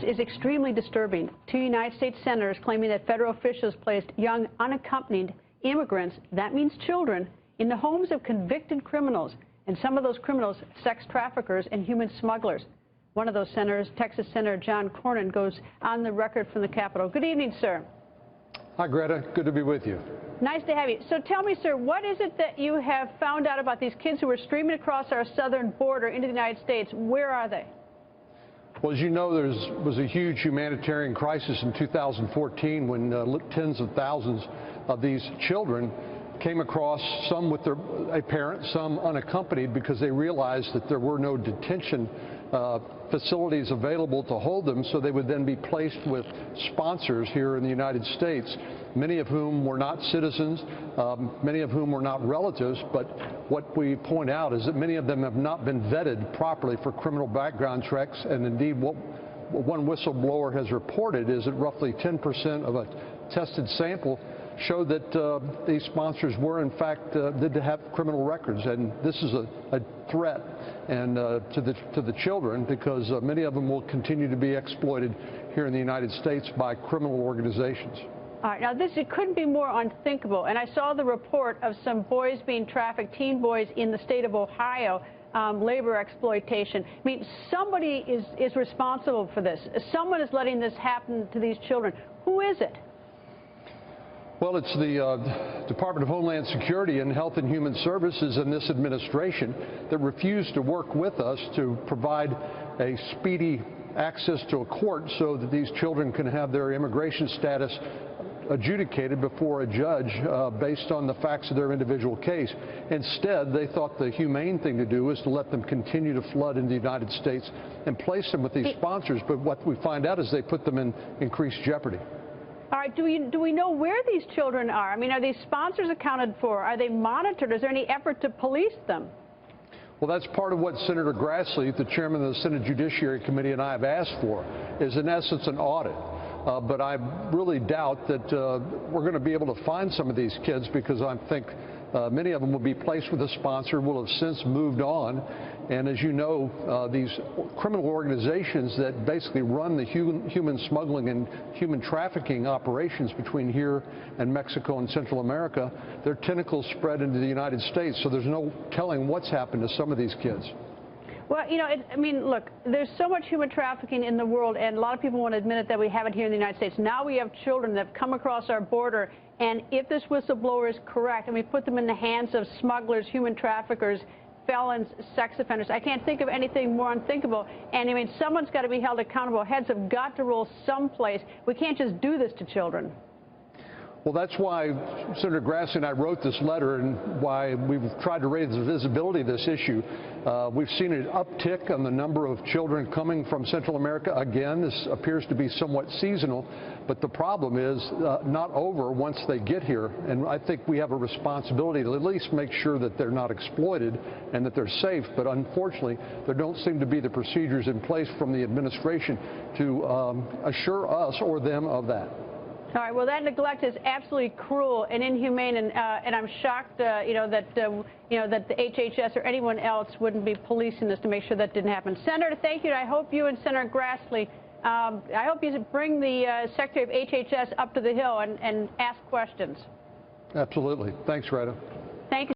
is extremely disturbing. Two United States senators claiming that federal officials placed young, unaccompanied immigrants, that means children, in the homes of convicted criminals, and some of those criminals, sex traffickers and human smugglers. One of those senators, Texas Senator John Cornyn, goes on the record from the Capitol. Good evening, sir. Hi, Greta. Good to be with you. Nice to have you. So tell me, sir, what is it that you have found out about these kids who were streaming across our southern border into the United States? Where are they? Well, as you know, there was a huge humanitarian crisis in 2014 when tens of thousands of these children came across, some with a parent, some unaccompanied, because they realized that there were no detention facilities available to hold them, so they would then be placed with sponsors here in the United States, many of whom were not citizens, many of whom were not relatives, but what we point out is that many of them have not been vetted properly for criminal background checks, and indeed what one whistleblower has reported is that roughly 10% of a tested sample showed that these sponsors were, in fact, did have criminal records, and this is a threat and to the children, because many of them will continue to be exploited here in the United States by criminal organizations. All right, now it couldn't be more unthinkable, and I saw the report of some boys being trafficked, teen boys in the state of Ohio, labor exploitation. I mean, somebody is responsible for this. Someone is letting this happen to these children. Who is it? Well, it's the Department of Homeland Security and Health and Human Services and this administration that refused to work with us to provide a speedy access to a court so that these children can have their immigration status adjudicated before a judge based on the facts of their individual case. Instead, they thought the humane thing to do was to let them continue to flood into the United States and place them with these sponsors. But what we find out is they put them in increased jeopardy. All right, do we know where these children are? I mean, are these sponsors accounted for? Are they monitored? Is there any effort to police them? Well, that's part of what Senator Grassley, the chairman of the Senate Judiciary Committee, and I have asked for, is in essence an audit. But I really doubt that we're going to be able to find some of these kids, because I think many of them will be placed with a sponsor, will have since moved on. And as you know, these criminal organizations that basically run the human smuggling and human trafficking operations between here and Mexico and Central America, their tentacles spread into the United States. So there's no telling what's happened to some of these kids. Well, you know, I mean, look, there's so much human trafficking in the world, and a lot of people want to admit it, that we have it here in the United States. Now we have children that have come across our border, and if this whistleblower is correct, and we put them in the hands of smugglers, human traffickers, felons, sex offenders, I can't think of anything more unthinkable. And I mean, someone's got to be held accountable. Heads have got to roll someplace. We can't just do this to children. Well, that's why Senator Grassley and I wrote this letter, and why we've tried to raise the visibility of this issue. We've seen an uptick on the number of children coming from Central America. Again, this appears to be somewhat seasonal, but the problem is not over once they get here. And I think we have a responsibility to at least make sure that they're not exploited and that they're safe. But unfortunately, there don't seem to be the procedures in place from the administration to assure us or them of that. All right. Well, that neglect is absolutely cruel and inhumane, and I'm shocked, that the HHS or anyone else wouldn't be policing this to make sure that didn't happen. Senator, thank you. I hope you and Senator Grassley, I hope you bring the Secretary of HHS up to the Hill and ask questions. Absolutely. Thanks, Greta. Thank you.